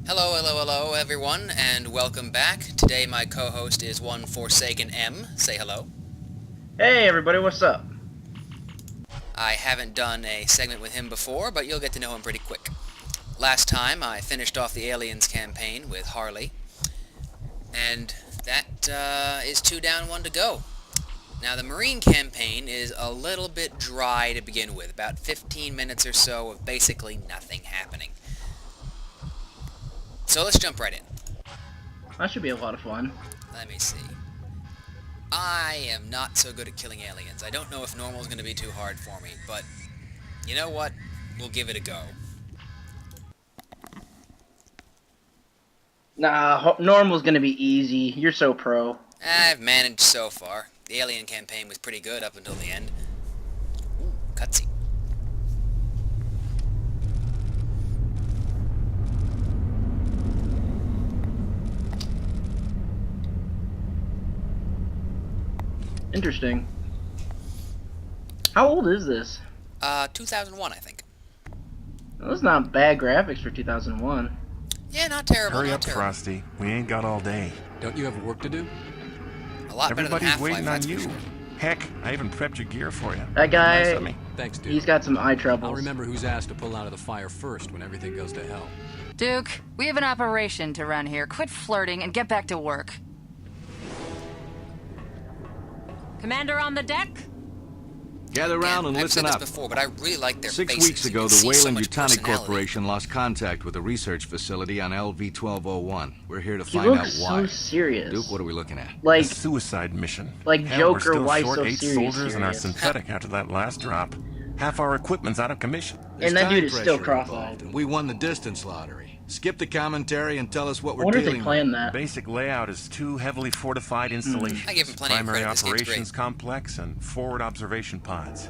Hello, hello, hello, everyone, and welcome back. Today my co-host is one Forsaken M. Say hello. Hey everybody, what's up? I haven't done a segment with him before, but you'll get to know him pretty quick. Last time I finished off the Aliens campaign with Harley, and that is 2 down, 1 to go. Now the Marine campaign is a little bit dry to begin with, about 15 minutes or so of basically nothing happening. So let's jump right in. That should be a lot of fun. Let me see. I am not so good at killing aliens. I don't know if normal is going to be too hard for me, but you know what? We'll give it a go. Nah, normal's gonna be easy. You're so pro. I've managed so far. The alien campaign was pretty good up until the end. Ooh, cutscene. Interesting. How old is this? 2001, I think. Those not bad graphics for 2001. Yeah, not terrible. Hurry not up, terrible. Frosty. We ain't got all day. Don't you have work to do? A lot better than Everybody's Half-Life, waiting on that's for you. sure. Heck, I even prepped your gear for you. That Nice guy, of me. Thanks, dude. he's got some eye troubles. I'll remember who's asked to pull out of the fire first when everything goes to hell. Duke, we have an operation to run here. Quit flirting and get back to work. Commander on the deck? Gather around and I've listen said up. this before, but I really like their 6 faces. weeks You ago, can the see so Wayland much Botanic personality. Corporation lost contact with a research facility on LV-1201. We're here to He find out looks why. so serious. Duke, what are we looking at? A Like, suicide mission. like Hell, we're Joker, still why short so 8 serious? soldiers and our synthetic after that last drop. Half our equipment's out of commission. There's and that dude time is still pressure cross-eyed. involved, and we won the distance lottery. Skip the commentary and tell us what I we're wonder if they dealing with. planned that. Basic layout is 2 heavily fortified installations. I give him plenty of Primary credit, this game's operations great. complex and forward observation pods.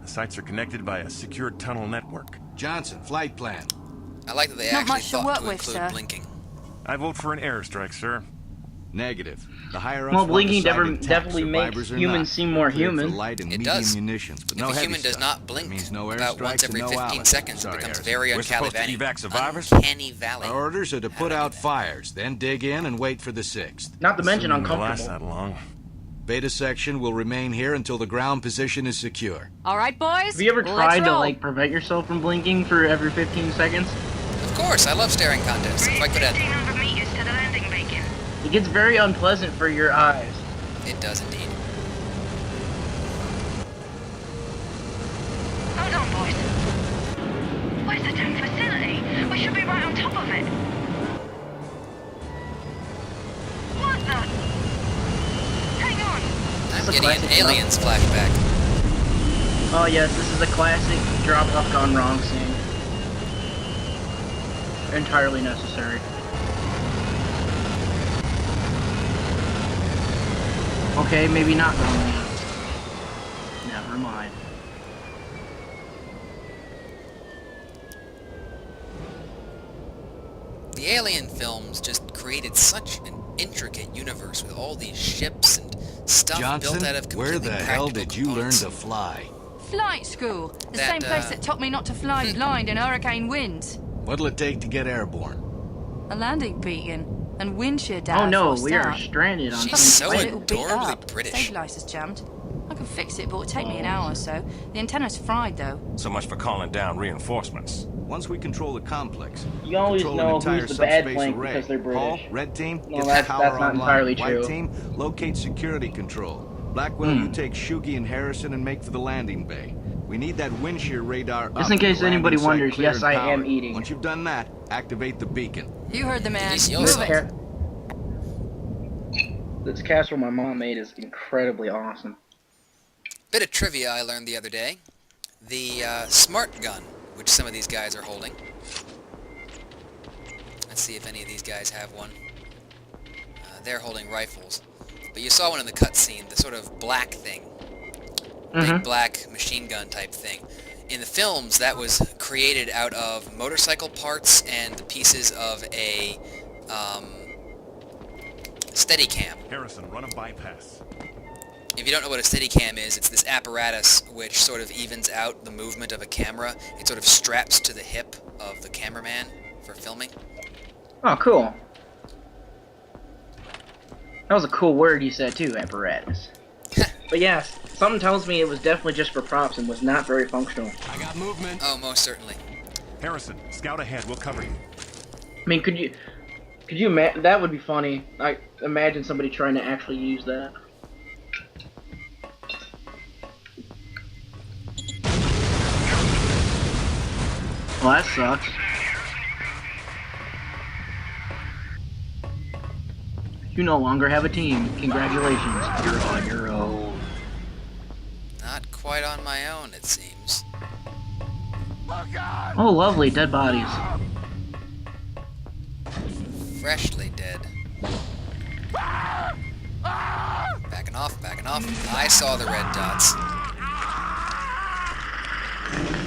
The sites are connected by a secured tunnel network. Johnson, flight plan. I like that they Not actually much to thought work to with, include sir. blinking. I vote for an airstrike, sir. Negative. The higher ups Well, want blinking the site intact, definitely makes survivors or humans not. seem more Cleared for human. light and It medium does. munitions, but If no a heavy human does stuff. not blink That means no about once airstrikes every and no 15 hours. seconds, Sorry, it becomes Harrison. very We're Uncanny supposed to Valley. evac survivors? Uncanny Valley. Our orders are to How put did I out get fires, then dig in and wait for the 6th. Not to mention Assuming it'll last uncomfortable. that long. Beta section will remain here until the ground position is secure. All right, boys. Have you ever let's tried to, roll. like, prevent yourself from blinking for every 15 seconds? Of course, I love staring contests. If I could have... 1,500 meters to the landing beacon. It gets very unpleasant for your eyes. It does indeed. Hold on, boys. Where's the damn facility? We should be right on top of it. What the? Hang on. I'm a getting an classic aliens flashback. Oh yes, this is a classic drop-off gone wrong scene. Entirely necessary. Okay, maybe not gone wrong. Never mind. The Alien films just created such an intricate universe with all these ships and stuff Johnson, built out of completely where the hell practical did you learn components. to fly? Flight school. The That, same place that taught me not to fly blind in hurricane winds. What'll it take to get airborne? A landing beacon. And wind shear down. Oh no, for a we are start. stranded on She's some so planet. It'll beat adorably up. British. Stabilizer's jammed. I can fix it, but it'll take me an hour or so. The antenna's fried, though. So much for calling down reinforcements. Once we control the complex, You always control know an entire who's the bad subspace flank array. because they're British. Paul, red team, No, get that's the power not online. entirely White true. team, locate security control. Blackwell, you take Shugi and Harrison and make for the landing bay. We need that wind shear radar Just up in case to the anybody landing site wonders, clear yes, and I am powered. eating. Once you've done that, activate the beacon. You heard the man. Delicioso. Move Move it. This casserole my mom made is incredibly awesome. Bit of trivia I learned the other day. The smart gun, which some of these guys are holding. Let's see if any of these guys have one. They're holding rifles. But you saw one in the cutscene, the sort of black thing. Big black machine gun type thing. In the films, that was created out of motorcycle parts and the pieces of a Steadicam. Harrison, run a bypass. If you don't know what a Steadicam is, it's this apparatus which sort of evens out the movement of a camera. It sort of straps to the hip of the cameraman for filming. Oh, cool. That was a cool word you said too, apparatus. But yeah, something tells me it was definitely just for props and was not very functional. I got movement. Oh, most certainly. Harrison, scout ahead. We'll cover you. I mean, could you that would be funny. I imagine somebody trying to actually use that. Well, that sucks. You no longer have a team. Congratulations. You're on your own. Not quite on my own, it seems. Oh, lovely. Dead bodies. Freshly dead. Backing off, backing off. I saw the red dots.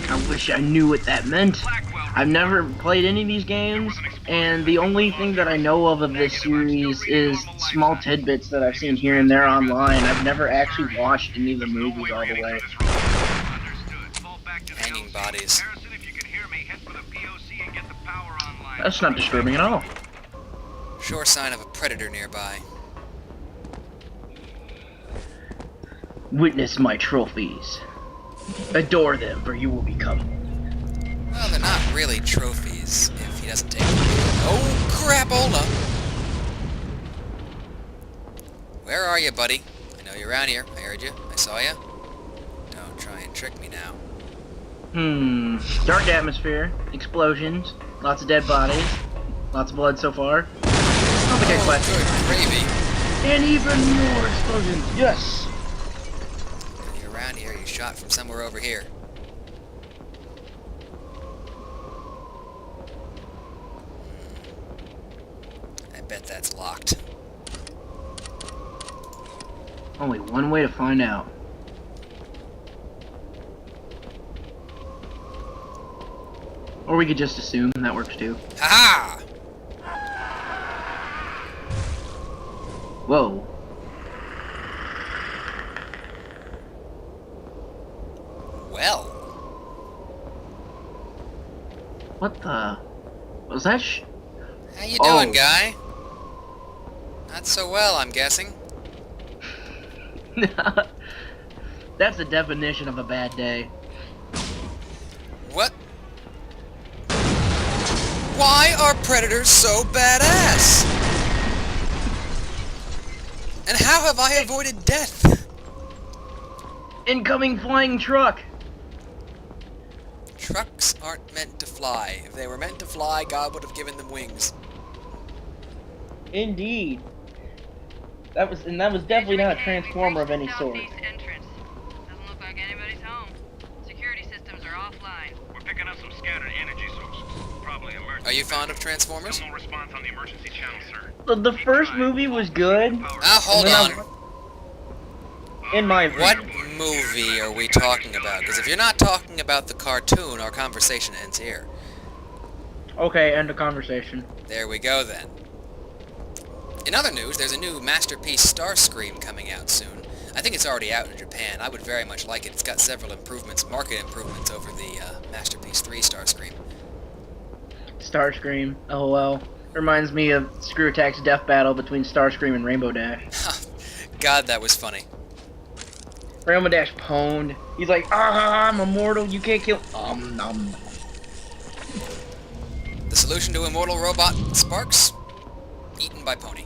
I wish I knew what that meant. I've never played any of these games, and the only thing that I know of this series is small tidbits that I've seen here and there online. I've never actually watched any of the movies all the way. Hanging bodies. That's not disturbing at all. Sure sign of a predator nearby. Witness my trophies. Adore them, for you will become. Well, they're not really trophies if he doesn't take them. Oh, crapola! Where are you, buddy? I know you're around here. I heard you. I saw you. Don't try and trick me now. Dark atmosphere, explosions, lots of dead bodies, lots of blood so far. I don't think I quite. Good gravy. And even more explosions. Yes. You're around here. You shot from somewhere over here. I bet that's locked. Only one way to find out. Or we could just assume that works too. Ha-ha! Whoa. Well. What the? Was that How you doing, guy? Not so well, I'm guessing. That's the definition of a bad day. What? Why are predators so badass? And how have I avoided death? Incoming flying truck! Trucks aren't meant to fly. If they were meant to fly, God would have given them wings. Indeed. That was definitely not a transformer of any sort. Entrance. Doesn't look like anybody's home. Security systems are offline. We're picking up some scattered energy sources. Probably emergency. Are you fond of Transformers? Still no response on the emergency channel, sir. The first movie was good. Hold on. In my What opinion. movie are we talking about? Because if you're not talking about the cartoon, our conversation ends here. Okay, end of conversation. There we go then. In other news, there's a new Masterpiece Starscream coming out soon. I think it's already out in Japan. I would very much like it. It's got several improvements, market improvements over the Masterpiece 3 Starscream. Starscream, LOL. Reminds me of Screw Attack's death battle between Starscream and Rainbow Dash. God, that was funny. Rainbow Dash pwned. He's like, ah, I'm immortal, you can't kill. Nom. The solution to immortal robot Sparks? Eaten by Pony.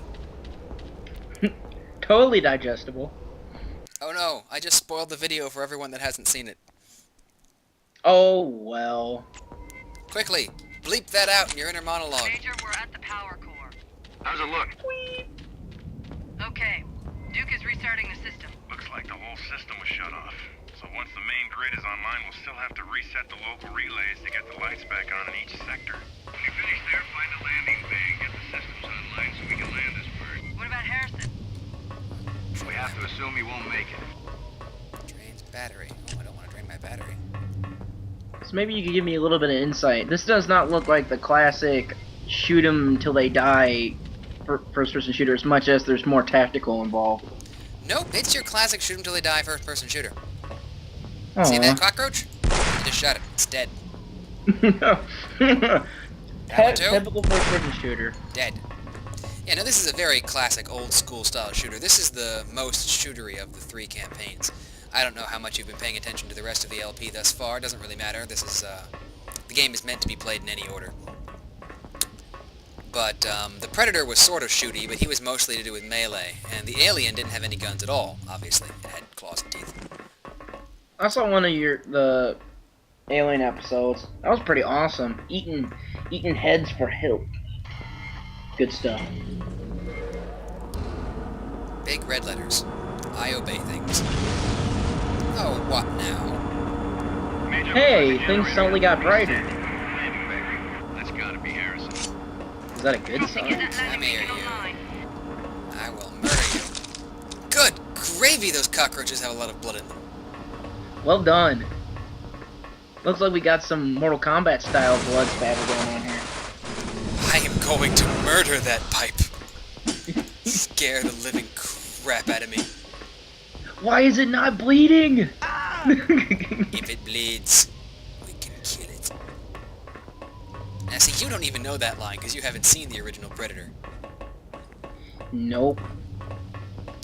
Totally digestible. Oh no, I just spoiled the video for everyone that hasn't seen it. Oh, well. Quickly, bleep that out in your inner monologue. Major, we're at the power core. How's it look? Okay. Duke is restarting the system. Looks like the whole system was shut off. So once the main grid is online, we'll still have to reset the local relays to get the lights back on in each sector. When you finish there, find a landing bay and get the systems online so we can land this bird. What about Harrison? We have to assume he won't make it. Drains battery. Oh, I don't want to drain my battery. So maybe you could give me a little bit of insight. This does not look like the classic shoot 'em till they die first-person shooter as much as there's more tactical involved. Nope, it's your classic shoot 'em till they die first-person shooter. Aw. See that cockroach? I just shot it. It's dead. That one too? Typical first-person shooter. Dead. Yeah, now this is a very classic old-school style shooter. This is the most shootery of the 3 campaigns. I don't know how much you've been paying attention to the rest of the LP thus far. It doesn't really matter. This is, the game is meant to be played in any order. But, the Predator was sort of shooty, but he was mostly to do with melee. And the Alien didn't have any guns at all, obviously. It had claws and teeth. I saw one of the Alien episodes. That was pretty awesome. Eating heads for help. Good stuff. Big red letters. I obey things. Oh, what now? Hey, things suddenly got brighter. That's gotta be Harrison. Is that a good sign? Come here, you. I will murder you. Good gravy, those cockroaches have a lot of blood in them. Well done. Looks like we got some Mortal Kombat style blood spatter going on here. I am going to murder that pipe. Scare the living crap out of me. Why is it not bleeding? If it bleeds, we can kill it. Now see, you don't even know that line because you haven't seen the original Predator. Nope.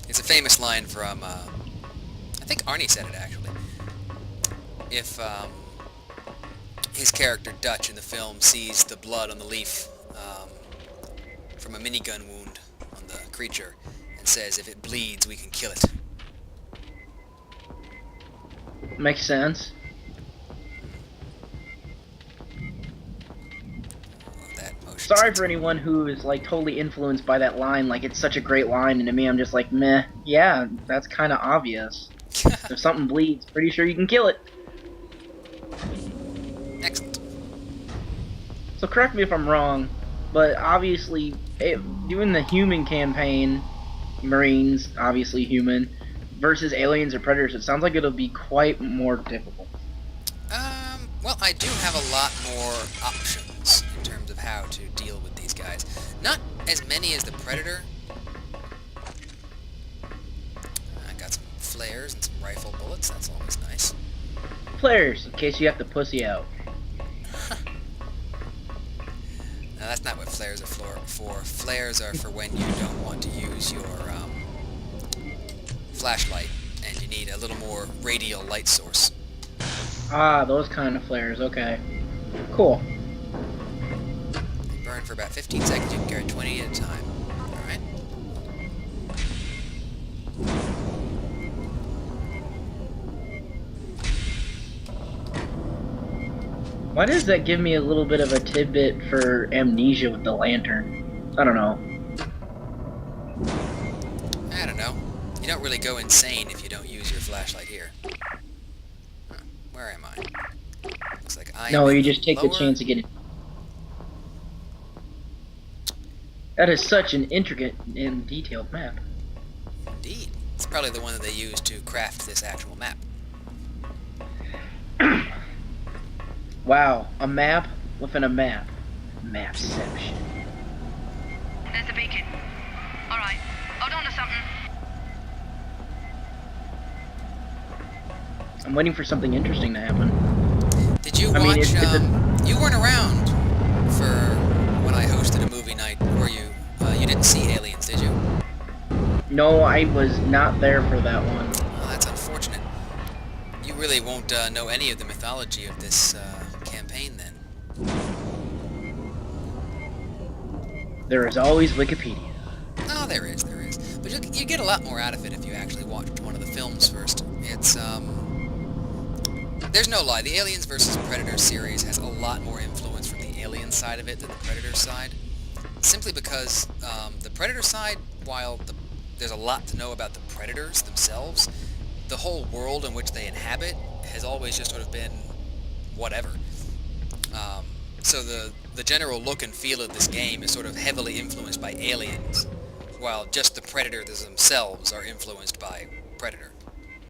It's a famous line from, I think Arnie said it actually. If, his character Dutch in the film sees the blood on the leaf, from a minigun wound on the creature, and says, if it bleeds, we can kill it. Makes sense. That motion Sorry sensor. for anyone who is like totally influenced by that line. Like it's such a great line, and to me, I'm just like, meh. Yeah, that's kind of obvious. If something bleeds, pretty sure you can kill it. Excellent. So correct me if I'm wrong, but obviously, doing the human campaign, Marines, obviously human, versus aliens or predators, it sounds like it'll be quite more difficult. Well, I do have a lot more options in terms of how to deal with these guys. Not as many as the Predator. I got some flares and some rifle bullets, that's always nice. Flares, in case you have to pussy out. No, that's not what flares are for. Flares are for when you don't want to use your flashlight and you need a little more radial light source. Ah, those kind of flares, okay. Cool. They burn for about 15 seconds, you can carry 20 at a time. Alright? Why does that give me a little bit of a tidbit for amnesia with the lantern? I don't know. I don't know. You don't really go insane if you don't use your flashlight here. Huh, where am I? Looks like I am No, in you just take the lower- chance to get it. That is such an intricate and detailed map. Indeed. It's probably the one that they used to craft this actual map. Wow, a map within a map. Mapception. There's a beacon. Alright, hold on to something. I'm waiting for something interesting to happen. Did you I mean, watch, it's you weren't around for when I hosted a movie night, were you? You didn't see Aliens, did you? No, I was not there for that one. Oh, that's unfortunate. You really won't know any of the mythology of this campaign then. There is always Wikipedia. Oh, there is. But you get a lot more out of it if you actually watched one of the films first. It's, there's no lie. The Aliens vs. Predator series has a lot more influence from the Alien side of it than the Predator side. Simply because the Predator side, while there's a lot to know about the Predators themselves, the whole world in which they inhabit has always just sort of been whatever. So the general look and feel of this game is sort of heavily influenced by Aliens, while just the Predators themselves are influenced by Predator.